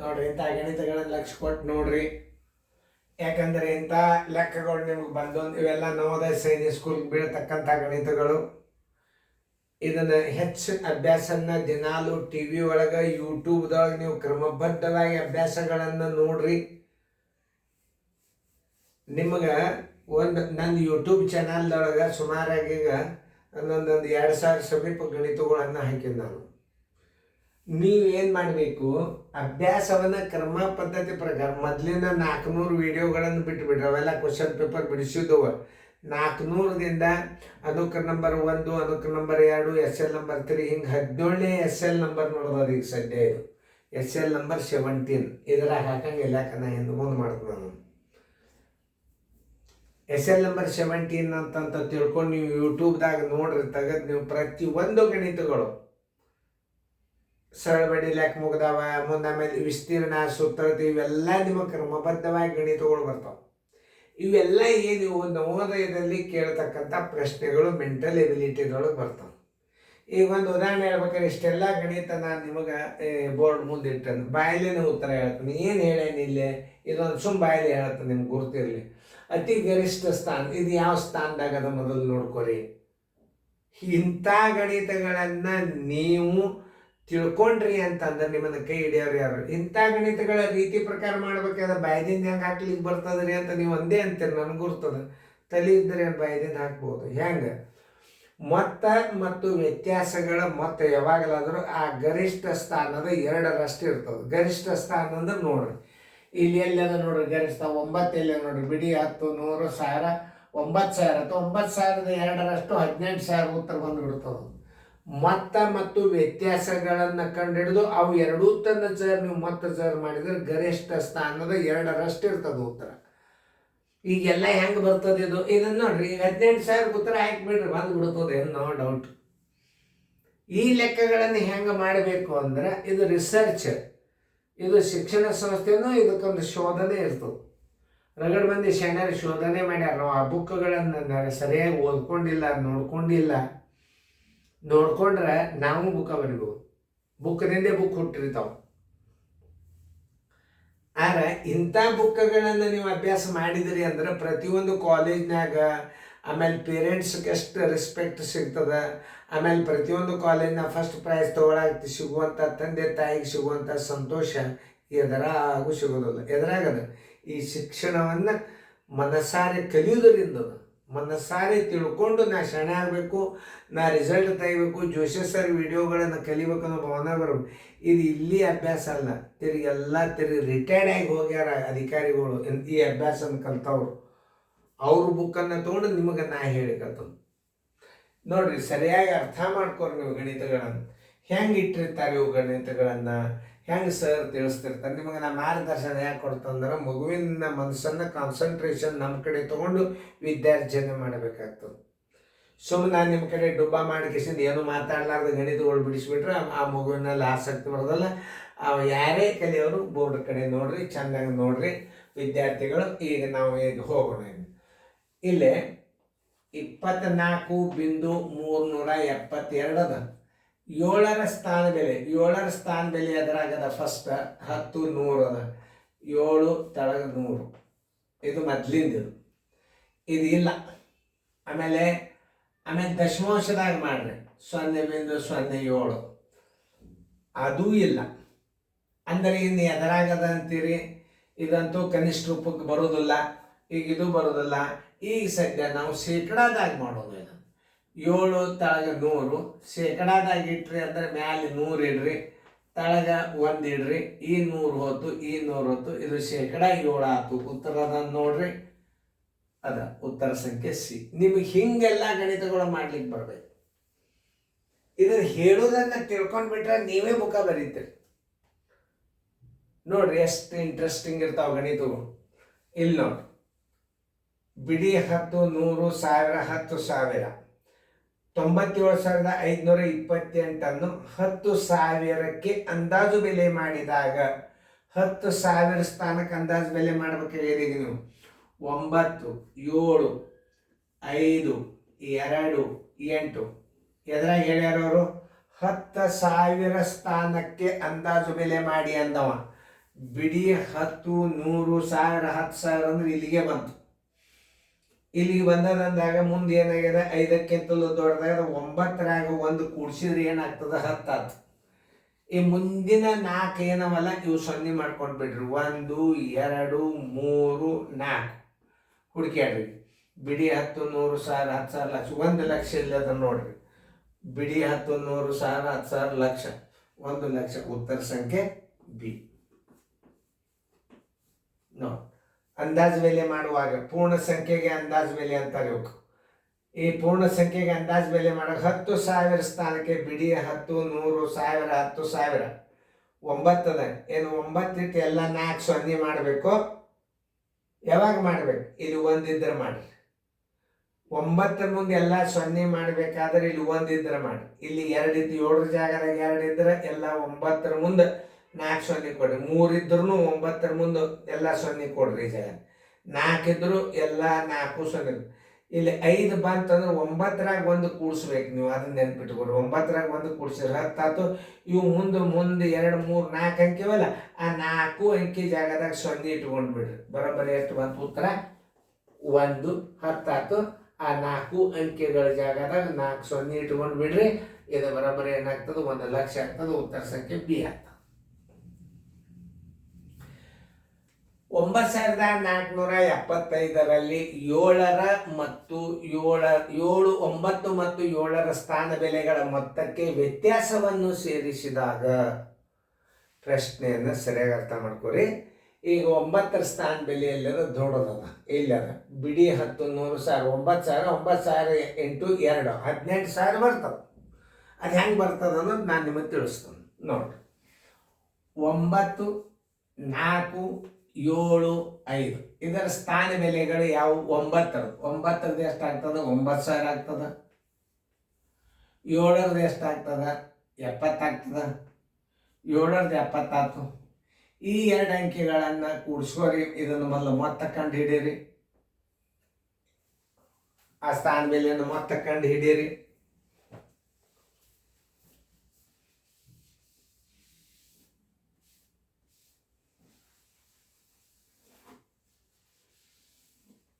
ನೋಡ್ರಿ ಇಂಥ ಗಣಿತಗಳನ್ನ ಲಕ್ಷ ಕೊಟ್ಟು ನೋಡ್ರಿ. ಯಾಕಂದರೆ ಇಂಥ ಲೆಕ್ಕಗಳು ನಿಮ್ಗೆ ಬಂದೊಂದು ಇವೆಲ್ಲ ನವೋದಯ ಸೈನಿಕ್ ಸ್ಕೂಲ್ಗೆ ಬೀಳತಕ್ಕಂಥ ಗಣಿತಗಳು. ಇದನ್ನು ಹೆಚ್ಚು ಅಭ್ಯಾಸನ ದಿನಾಲು ಟಿ ವಿ ಒಳಗೆ ಯೂಟ್ಯೂಬ್ದೊಳಗೆ ನೀವು ಕ್ರಮಬದ್ಧವಾಗಿ ಅಭ್ಯಾಸಗಳನ್ನು ನೋಡ್ರಿ. ನಿಮಗೆ ನನ್ನ ಯೂಟ್ಯೂಬ್ ಚಾನಲ್ದೊಳಗೆ ಸುಮಾರಾಗಿ ಈಗ ಒಂದೊಂದು 2000 ಸಮೀಪ ಗಣಿತಗಳನ್ನು ಹಾಕಿದ್ದು ನಾನು. ನೀವೇನು ಮಾಡಬೇಕು, ಅಭ್ಯಾಸವನ್ನು ಕ್ರಮ ಪದ್ಧತಿ ಪ್ರಕಾರ ಮೊದಲಿನ 400 ವಿಡಿಯೋಗಳನ್ನು ಬಿಟ್ಟುಬಿಡ್ರಿ. ಅವೆಲ್ಲ ಕ್ವಶನ್ ಪೇಪರ್ ಬಿಡಿಸಿದ್ದವು. 400ದಿಂದ ಅನುಕ್ರಮ ನಂಬರ್ 1, ಅನುಕ್ರಮ ನಂಬರ್ 2, SL ನಂಬರ್ 3 ಹಿಂಗೆ 17ನೇ SL ನಂಬರ್ ನೋಡ್ಬೋದು. ಈಗ ಸದ್ಯ ಇದು SL ನಂಬರ್ 17. ಇದ್ರಾಗ ಹಾಕಂಗಿಲ್ಲ, ಯಾಕಂದ್ರೆ ಹಿಂದೆ ಮುಂದೆ ಮಾಡ್ತೀನಿ ನಾನು. SL ನಂಬರ್ 17 ಅಂತ ತಿಳ್ಕೊಂಡು ನೀವು ಯೂಟ್ಯೂಬ್ದಾಗ ನೋಡ್ರಿ. ತೆಗೆದು ನೀವು ಪ್ರತಿಯೊಂದು ಗಣಿತಗಳು ಸರಳ ಬಡ್ಡಿ ಲೆಕ್ಕ ಮುಗ್ದಾವ, ಮುಂದೆ ಆಮೇಲೆ ವಿಸ್ತೀರ್ಣ, ಸೂತ್ರತೆ, ಇವೆಲ್ಲ ನಿಮಗೆ ಕ್ರಮಬದ್ಧವಾಗಿ ಗಣಿತಗಳು ಬರ್ತಾವೆ. ಇವೆಲ್ಲ ಏನು ನವೋದಯದಲ್ಲಿ ಕೇಳ್ತಕ್ಕಂಥ ಪ್ರಶ್ನೆಗಳು ಮೆಂಟಲ್ ಎಬಿಲಿಟಿದೊಳಗೆ ಬರ್ತಾವೆ. ಈಗ ಒಂದು ಉದಾಹರಣೆ ಹೇಳ್ಬೇಕಾದ್ರೆ ಇಷ್ಟೆಲ್ಲ ಗಣಿತ ನಾನು ನಿಮಗೆ ಬೋರ್ಡ್ ಮುಂದೆ ಇಟ್ಟನು, ಬಾಯಲ್ಲೇನೆ ಉತ್ತರ ಹೇಳ್ತೀನಿ. ಏನು ಹೇಳೇನಿ ಇಲ್ಲೇ ಇದೊಂದು ಬಾಯಲ್ಲಿ ಹೇಳ್ತೀನಿ, ನಿಮ್ಗೆ ಗುರ್ತಿರಲಿ. ಅತಿ ಗರಿಷ್ಠ ಸ್ಥಾನ ಇದು ಯಾವ ಸ್ಥಾನದಾಗ ಅದ ಮೊದಲು ನೋಡ್ಕೊರಿ. ಇಂಥ ಗಣಿತಗಳನ್ನು ನೀವು ತಿಳ್ಕೊಂಡ್ರಿ ಅಂತಂದ್ರೆ ನಿಮ್ಮನ್ನ ಕೈ ಹಿಡಿಯೋರು ಯಾರು? ಇಂಥ ಗಣಿತಗಳ ರೀತಿ ಪ್ರಕಾರ ಮಾಡ್ಬೇಕಾದ್ರೆ ಬಾಯ್ದಿಂದ ಹೆಂಗೆ ಹಾಕ್ಲಿಕ್ಕೆ ಬರ್ತದ್ರಿ ಅಂತ ನೀವು ಒಂದೇ ಅಂತೀರಿ, ನನಗೆ ಗುರ್ತದ. ತಲೆ ಇದ್ದರೆ ಬಾಯ್ದಿಂದ ಹಾಕ್ಬೋದು. ಹೆಂಗೆ ಮೊತ್ತ ಮತ್ತು ವ್ಯತ್ಯಾಸಗಳ ಮೊತ್ತ ಯಾವಾಗಲಾದರೂ ಆ ಗರಿಷ್ಠ ಸ್ಥಾನದ 2ರಷ್ಟು ಇರ್ತದೆ. ಗರಿಷ್ಠ ಸ್ಥಾನ ಅಂದ್ರೆ ನೋಡ್ರಿ, ಇಲ್ಲಿ ಎಲ್ಲದ ನೋಡ್ರಿ ಗರಿಷ್ಠ 9 ಎಲ್ಲ ನೋಡ್ರಿ. ಬಿಡಿ 10, 100, 1000, 9000 ಅಥವಾ 9000ದ 2ರಷ್ಟು 18,000 ಉತ್ತರ ಬಂದುಬಿಡ್ತದೆ. ಮೊತ್ತ ಮತ್ತು ವ್ಯತ್ಯಾಸಗಳನ್ನು ಕಂಡುಹಿಡಿದು ಅವು ಎರಡೂ ತನ್ನ ನೀವು ಮೊತ್ತ ಮಾಡಿದ್ರೆ ಗರಿಷ್ಠ ಸ್ಥಾನದ 2ರಷ್ಟು ಇರ್ತದೆ ಉತ್ತರ. ಈಗೆಲ್ಲ ಹೆಂಗೆ ಬರ್ತದೆ ಇದು? ಇದನ್ನು ನೋಡ್ರಿ, ಈಗ 18,000 ಉತ್ತರ ಹಾಕಿಬಿಡ್ರಿ, ಬಂದುಬಿಡ್ತದೆ, ನೋ ಡೌಟ್. ಈ ಲೆಕ್ಕಗಳನ್ನು ಹೆಂಗೆ ಮಾಡಬೇಕು ಅಂದ್ರೆ ಇದು ರಿಸರ್ಚ್, ಇದು ಶಿಕ್ಷಣ ಸಂಸ್ಥೆನೂ ಇದಕ್ಕೊಂದು ಶೋಧನೆ ಇರ್ತದೆ. ರಗಡ್ ಮಂದಿ ಶರಣರು ಶೋಧನೆ ಮಾಡ್ಯಾರ. ನಾವು ಆ ಬುಕ್ಗಳನ್ನು ಸರಿಯಾಗಿ ಓದ್ಕೊಂಡಿಲ್ಲ, ನೋಡ್ಕೊಂಡ್ರೆ ನಾವು ಬುಕ್ಕ ಬರಿಬೋದು. ಬುಕ್ನಿಂದೇ ಬುಕ್ ಹುಟ್ಟಿರ್ತಾವೆ. ಆದರೆ ಇಂಥ ಬುಕ್ಗಳನ್ನು ನೀವು ಅಭ್ಯಾಸ ಮಾಡಿದಿರಿ ಅಂದ್ರೆ ಪ್ರತಿಯೊಂದು ಕಾಲೇಜ್ನಾಗ ಆಮೇಲೆ ಪೇರೆಂಟ್ಸ್ಗೆ ಎಷ್ಟು ರೆಸ್ಪೆಕ್ಟ್ ಸಿಗ್ತದೆ. ಆಮೇಲೆ ಪ್ರತಿಯೊಂದು ಕಾಲೇಜ್ನ ಫಸ್ಟ್ ಪ್ರೈಸ್ ತೊಗೊಳಕ್ಕೆ ಸಿಗುವಂಥ ತಂದೆ ತಾಯಿಗೆ ಸಿಗುವಂಥ ಸಂತೋಷ ಎದರಾಗೂ ಸಿಗೋದಿಲ್ಲ. ಎದುರಾಗದ ಈ ಶಿಕ್ಷಣವನ್ನು ಮನಸಾರೆ ಕಲಿಯೋದರಿಂದ, ಮನಸಾರೆ ತಿಳ್ಕೊಂಡು ನಾ ಶರಣೆ ಆಗಬೇಕು, ನಾ ರಿಸಲ್ಟ್ ತೆಗಿಬೇಕು, ಜೋಶಿ ಸರ್ ವಿಡಿಯೋಗಳನ್ನು ಕಲಿಬೇಕು ಅನ್ನೋ ಭಾವನೆ ಬರಬೇಕು. ಇದು ಇಲ್ಲಿ ಅಭ್ಯಾಸ ಅಲ್ಲ. ತಿರುಗಿ ರಿಟೈರ್ಡ್ ಆಗಿ ಹೋಗ್ಯಾರ ಅಧಿಕಾರಿಗಳು, ಈ ಅಭ್ಯಾಸನ ಕಲ್ತವ್ರು. ಅವ್ರ ಬುಕ್ಕನ್ನು ತೊಗೊಂಡು ನಿಮಗೆ ನಾ ಹೇಳಿಕತ್ತ ನೋಡ್ರಿ, ಸರಿಯಾಗಿ ಅರ್ಥ ಮಾಡ್ಕೊರಿ. ನೀವು ಗಣಿತಗಳನ್ನು ಹೆಂಗೆ ಇಟ್ಟಿರ್ತಾರೆ, ಇವು ಗಣಿತಗಳನ್ನು ಹೆಂಗೆ ಸರ್ ತಿಳಿಸ್ತಿರ್ತಾರೆ. ನಿಮಗೆ ನಾ ಮಾರ್ಗದರ್ಶನ ಯಾಕೆ ಕೊಡ್ತಂದ್ರೆ ಮಗುವಿನ ಮನಸ್ಸನ್ನು ಕಾನ್ಸಂಟ್ರೇಷನ್ ನಮ್ಮ ಕಡೆ ತೊಗೊಂಡು ವಿದ್ಯಾರ್ಜನೆ ಮಾಡಬೇಕಾಗ್ತದೆ. ಸುಮ್ಮನೆ ನಾನು ನಿಮ್ಮ ಕಡೆ ಡುಬ್ಬ ಮಾಡಿಕಿಸಿಂದ ಏನು ಮಾತಾಡಲಾರ್ದ ಗಣಿತಗಳು ಬಿಡಿಸ್ಬಿಟ್ರೆ ಆ ಮಗುವಿನಲ್ಲಿ ಆಸಕ್ತಿ ಬರೋದಲ್ಲ. ಯಾರೇ ಕಲಿಯೋರು ಬೋರ್ಡ್ ಕಡೆ ನೋಡ್ರಿ, ಚೆಂದಾಗಿ ನೋಡ್ರಿ ವಿದ್ಯಾರ್ಥಿಗಳು. ಈಗ ನಾವು ಈಗ ಹೋಗೋಣ. ಇಲ್ಲೇ 24.372 ಅದ. 7ರ ಸ್ಥಾನ ಬೆಲೆ, 7ರ ಸ್ಥಾನ ಬೆಲೆ ಎದುರಾಗದ ಫಸ್ಟ್ 10, 100 ಅದ. 7 ತಳಗ 100 ಇದು ಮೊದಲಿಂದ. ಇದು ಇಲ್ಲ. ಆಮೇಲೆ ದಶಮಾಂಶದಾಗ ಮಾಡ್ರಿ 0.07 ಅದೂ ಇಲ್ಲ. ಅಂದರೆ ಇನ್ನು ಎದುರಾಗದ ಅಂತೀರಿ. ಇದಂತೂ ಕನಿಷ್ಠ ರೂಪಕ್ಕೆ ಬರೋದಿಲ್ಲ. ಈಗ ಇದು ಬರೋದಿಲ್ಲ. ಈಗ ಸದ್ಯ ನಾವು ಶೇಕಡಾದಾಗ ಮಾಡೋದು. ಇದು 7 ತಳಗ 100 ಶೇಕಡಾದಾಗ ಇಟ್ರಿ ಅಂದ್ರೆ ಮ್ಯಾಲೆ 100 ಇಡ್ರಿ, ತಳಗ 1 ಇಡ್ರಿ. ಈ 100 ಹೊತ್ತು, ಈ 100 ಹೊತ್ತು, ಇದು ಶೇಕಡ 7 ಆಯ್ತು. ಉತ್ತರ ಅದನ್ನು ನೋಡ್ರಿ, ಅದ ಉತ್ತರ ಸಂಖ್ಯೆ ಸಿ. ನಿಮಗೆ ಹಿಂಗೆಲ್ಲ ಗಣಿತಗಳು ಮಾಡ್ಲಿಕ್ಕೆ ಬರ್ಬೇಕು. ಇದನ್ನು ಹೇಳೋದನ್ನ ತಿಳ್ಕೊಂಡ್ಬಿಟ್ರೆ ನೀವೇ ಮುಖ ಬರೀತೀರಿ. ನೋಡ್ರಿ ಎಷ್ಟು ಇಂಟ್ರೆಸ್ಟಿಂಗ್ ಇರ್ತಾವ ಗಣಿತಗಳು. ಇಲ್ಲಿ ನೋಡ್ರಿ, ಬಿಡಿ 10, 100, 1000, 10,000 97,528 ಅನ್ನು 10,000ಕ್ಕೆ ಅಂದಾಜು ಬೆಲೆ ಮಾಡಿದಾಗ 10,000 ಸ್ಥಾನಕ್ಕೆ ಅಂದಾಜು ಬೆಲೆ ಮಾಡ್ಬೇಕಾಗಿದೆ. ನೀವು 9, 7, 5, 2, 8 ಎದ್ರಾಗ ಹೇಳ್ಯಾರವರು 10,000 ಸ್ಥಾನಕ್ಕೆ ಅಂದಾಜು ಬೆಲೆ ಮಾಡಿ ಅಂದವ. ಬಿಡಿ 10 100 1000 10,000 ಅಂದ್ರೆ ಇಲ್ಲಿಗೆ ಬಂತು. ಇಲ್ಲಿಗೆ ಬಂದದಂದಾಗ ಮುಂದೆ ಏನಾಗ್ಯದ 5ಕ್ಕಿಂತಲೂ ದೊಡ್ಡದಾಗ್ಯದ. 9ರಾಗ 1 ಕೂಡಿಸಿದ್ರೆ ಏನಾಗ್ತದ 10 ಆಯ್ತು. ಈ ಮುಂದಿನ 4 ಏನವಲ್ಲ ಇವು 0 ಮಾಡ್ಕೊಂಡು ಬಿಡ್ರಿ. 1 2 3 4 ಹುಡುಕ್ಯಾಡ್ರಿ. ಬಿಡಿ 10 100 1000 10,000 ಲಕ್ಷ. 1 ಲಕ್ಷ ಇಲ್ಲದ ನೋಡ್ರಿ. ಬಿಡಿ 10 100 1000 10,000 ಲಕ್ಷ 1 ಲಕ್ಷ. ಉತ್ತರ ಸಂಖ್ಯೆ ಬಿ. ನೋಡಿ, ಅಂದಾಜು ಬೆಲೆ ಮಾಡುವಾಗ ಪೂರ್ಣ ಸಂಖ್ಯೆಗೆ ಅಂದಾಜು ಬೆಲೆ ಅಂತಾರೆ ಇವಕ್ಕೆ. ಈ ಪೂರ್ಣ ಸಂಖ್ಯೆಗೆ ಅಂದಾಜು ಬೆಲೆ ಮಾಡೋ 10,000 ಸ್ಥಾನಕ್ಕೆ ಬಿಡಿ 10 100 1000 10,000 9 ಅದ. ಏನು 9 ಇಟ್ಟು ಎಲ್ಲ 4 0 ಮಾಡಬೇಕು. ಯಾವಾಗ ಮಾಡ್ಬೇಕು? ಇಲ್ಲಿ 1 ಇದ್ರೆ ಮಾಡಿ. 9 ಮುಂದೆ ಎಲ್ಲ 0 ಮಾಡಬೇಕಾದ್ರೆ ಇಲ್ಲಿ 1 ಇದ್ರೆ ಮಾಡಿ. ಇಲ್ಲಿ 2 ಇದ್ದು 7 ಜಾಗದಾಗ 2 ಇದ್ರೆ ಎಲ್ಲ 9 ಮುಂದೆ 4 0 ಕೊಡ್ರಿ. 3 ಇದ್ರು 9 ಮುಂದೆ ಎಲ್ಲ 0 ಕೊಡ್ರಿ. ಜಾಗ 4 ಇದ್ರು ಎಲ್ಲ 4 0. ಇಲ್ಲಿ 5 ಬಂತಂದ್ರೆ 9ರಾಗ 1 ಕೂಡಿಸ್ಬೇಕು ನೀವು. ಅದನ್ನ ನೆನ್ಪಿಟ್ಕೊಡ್ರಿ. 9ರಾಗ 1 ಕೂಡಿಸಿದ್ರೆ 10 ಆಯ್ತು. ಇವು ಮುಂದೆ 2 3 4 ಅಂಕಿವಲ್ಲ, ಆ 4 ಅಂಕಿ ಜಾಗದಾಗ 0 ಇಟ್ಕೊಂಡು ಬಿಡ್ರಿ. ಬರೋಬ್ಬರಿ ಎಷ್ಟು ಬಂತು? ಉತ್ತರ 1 10 ಆಯ್ತು. ಆ 4 ಅಂಕಿಗಳ ಜಾಗದಾಗ 4 0 ಇಟ್ಕೊಂಡು ಬಿಡ್ರಿ. ಇದು ಬರೋಬ್ಬರಿ ಏನಾಗ್ತದೆ? 1 ಲಕ್ಷ ಆಗ್ತದೆ. ಉತ್ತರ ಸಂಖ್ಯೆ ಬಿ ಆಗ್ತದೆ. 9,475ರಲ್ಲಿ 7 ಮತ್ತು 7 ಸ್ಥಾನ ಬೆಲೆಗಳ ಮೊತ್ತಕ್ಕೆ ವ್ಯತ್ಯಾಸವನ್ನು ಸೇರಿಸಿದಾಗ ಪ್ರಶ್ನೆಯನ್ನು ಸರಿಯಾಗಿ ಅರ್ಥ ಮಾಡ್ಕೊರಿ. ಈಗ 9 ಸ್ಥಾನ ಬೆಲೆ ಎಲ್ಲದ ದೊಡ್ಡದದ. ಇಲ್ಲದ ಬಿಡಿ 10 100 1000 9,000 ಇಂಟು 2 18,000 ಬರ್ತದೆ. ಅದು ಹೆಂಗೆ ಬರ್ತದೆ ಅನ್ನೋದು ನಾನು ನಿಮಗೆ ತಿಳಿಸ್ತೇನೆ. ನೋಡ್ರಿ, 9 4 7 5 ಇದರ ಸ್ಥಾನ ಬೆಲೆಗಳು ಯಾವುವು? 9ರದ್ದು ಎಷ್ಟಾಗ್ತದೆ? 9,000 ಆಗ್ತದೆ. 7ರದ್ದು ಎಷ್ಟಾಗ್ತದೆ? 70 ಆಗ್ತದೆ. 7ರದ್ದು 70 ಆಯ್ತು. ಈ 2 ಅಂಕಿಗಳನ್ನು ಕೂಡಿಸ್ಕೋರಿ. ಇದನ್ನು ಮೊದಲು ಮೊತ್ತ ಕಂಡು ಹಿಡೀರಿ. ಆ ಸ್ಥಾನ ಬೆಲೆಯನ್ನು ಮೊತ್ತ ಕಂಡು ಹಿಡೀರಿ.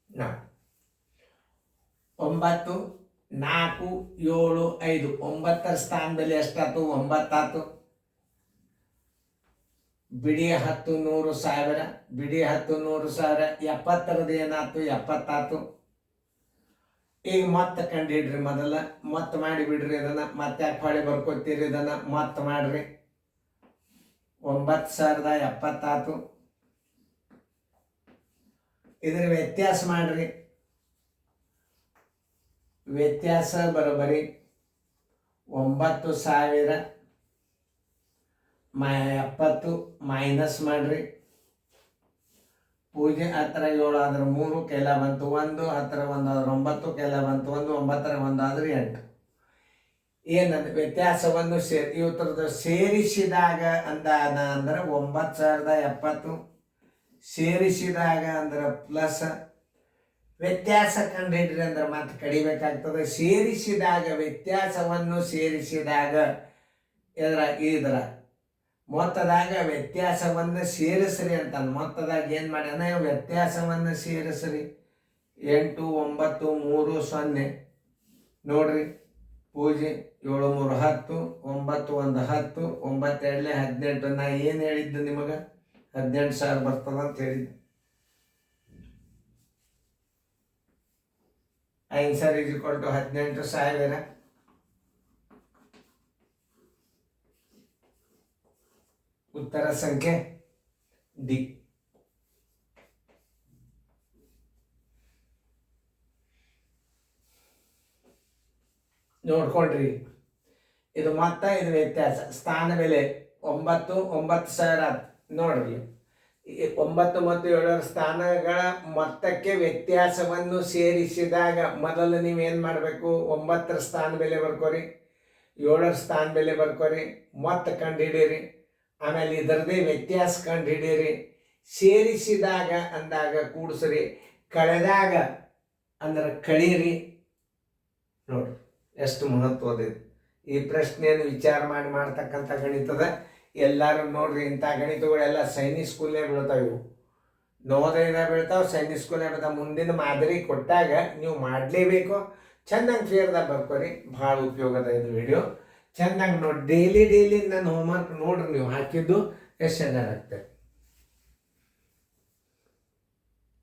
ನೋಡಿ, 9 4 7 5 9ರ ಸ್ಥಾನ ಬೆಲೆ ಎಷ್ಟಾಯ್ತು? 9 ಆಯ್ತು. ಬಿಡಿ 10 100 1000 ಬಿಡಿ 10 100 1000 70ರದ್ದು ಏನಾಯ್ತು? 70 ಆಯ್ತು. ಈಗ ಮೊತ್ತ ಕಂಡು ಹಿಡ್ರಿ. ಮೊದಲ ಮೊತ್ತ ಮಾಡಿ ಬಿಡ್ರಿ. ಇದನ್ನ ಮತ್ತೆ ಯಾಕೆ ಹೊಳೆ ಬರ್ಕೋತೀರಿ? ಇದನ್ನ ಮೊತ್ತ ಮಾಡ್ರಿ. 9,070 ಆಯ್ತು. ಇದರ ವ್ಯತ್ಯಾಸ ಮಾಡ್ರಿ. ವ್ಯತ್ಯಾಸ ಬರೋಬ್ಬರಿ 9,000 70 ಮೈನಸ್ ಮಾಡ್ರಿ. ಪೂಜೆ 10 7 ಆದ್ರೆ 3 ಕೆಲ ಬಂತು 1. 10 1 ಆದ್ರೆ 9 ಕೆಲ ಬಂತು 1. 9 1 ಆದ್ರೆ 8. ಏನಂದ್ರೆ ವ್ಯತ್ಯಾಸವನ್ನು ಇವತ್ತರದ್ದು ಸೇರಿಸಿದಾಗ ಅಂದಾನ ಅಂದ್ರೆ 9,070 ಸೇರಿಸಿದಾಗ ಅಂದ್ರೆ ಪ್ಲಸ್. ವ್ಯತ್ಯಾಸ ಕಂಡು ಹಿಡ್ರಿ ಅಂದ್ರೆ ಮತ್ತೆ ಕಡಿಬೇಕಾಗ್ತದೆ. ಸೇರಿಸಿದಾಗ ವ್ಯತ್ಯಾಸವನ್ನು ಸೇರಿಸಿದಾಗ ಇದರ ಮೊತ್ತದಾಗ ವ್ಯತ್ಯಾಸವನ್ನು ಸೇರಿಸ್ರಿ ಅಂತ. ಮೊತ್ತದಾಗ ಏನು ಮಾಡ್ಯಾನ? ವ್ಯತ್ಯಾಸವನ್ನು ಸೇರಿಸ್ರಿ. 8 9 3 0 ನೋಡ್ರಿ. ಪೂಜೆ 7 3 10 9 1 10 9 2 18. ನಾ ಏನು ಹೇಳಿದ್ದು ನಿಮಗೆ? 18,000 ಬರ್ತದ ಅಂತ ಹೇಳಿದ್ದೆ. Answer is equal to 18,000. ಉತ್ತರ ಸಂಖ್ಯೆ ಡಿ. ನೋಡ್ಕೊಂಡ್ರಿ, ಇದು ಮೊತ್ತ, ಇದು ವ್ಯತ್ಯಾಸ. ಸ್ಥಾನ ಬೆಲೆ 9,000 ನೋಡ್ರಿ. 9 ಮತ್ತು 7 ಸ್ಥಾನಗಳ ಮೊತ್ತಕ್ಕೆ ವ್ಯತ್ಯಾಸವನ್ನು ಸೇರಿಸಿದಾಗ ಮೊದಲು ನೀವೇನು ಮಾಡಬೇಕು? 9ರ ಸ್ಥಾನ ಬೆಲೆ ಬರ್ಕೋರಿ, 7ರ ಸ್ಥಾನ ಬೆಲೆ ಬರ್ಕೋರಿ, ಮೊತ್ತ ಕಂಡು ಹಿಡೀರಿ. ಆಮೇಲೆ ಇದರದೇ ವ್ಯತ್ಯಾಸ ಕಂಡು ಹಿಡೀರಿ. ಸೇರಿಸಿದಾಗ ಅಂದಾಗ ಕೂಡಿಸ್ರಿ. ಕಳೆದಾಗ ಅಂದ್ರೆ ಕಳೀರಿ. ನೋಡ್ರಿ ಎಷ್ಟು ಮಹತ್ವದ. ಈ ಪ್ರಶ್ನೆಯನ್ನು ವಿಚಾರ ಮಾಡಿ ಮಾಡ್ತಕ್ಕಂಥ ಗಣಿತದ ಎಲ್ಲರೂ ನೋಡ್ರಿ ಇಂಥ ಗಣಿತಗಳೆಲ್ಲ ಸೈನಿಕ್ ಸ್ಕೂಲ್ನೇ ಬೀಳ್ತಾವೆ. ಇವು ನವೋದಯದಾಗ ಬೀಳ್ತಾವೆ, ಸೈನಿಕ್ ಸ್ಕೂಲ್ನೇ ಬೀಳ್ತಾವೆ. ಮುಂದಿನ ಮಾದರಿ ಕೊಟ್ಟಾಗ ನೀವು ಮಾಡಲೇಬೇಕು. ಚೆಂದಂಗೆ ಫೇರ್ದಾಗ ಬರ್ಕೋರಿ. ಭಾಳ ಉಪಯೋಗದ ಇದು ವಿಡಿಯೋ. ಚೆಂದಂಗೆ ನೋಡಿ ಡೈಲಿ ನನ್ನ ಹೋಮ್ವರ್ಕ್ ನೋಡ್ರಿ. ನೀವು ಹಾಕಿದ್ದು ಎಷ್ಟು ಚೆನ್ನಾಗಿ ಆಗ್ತದೆ.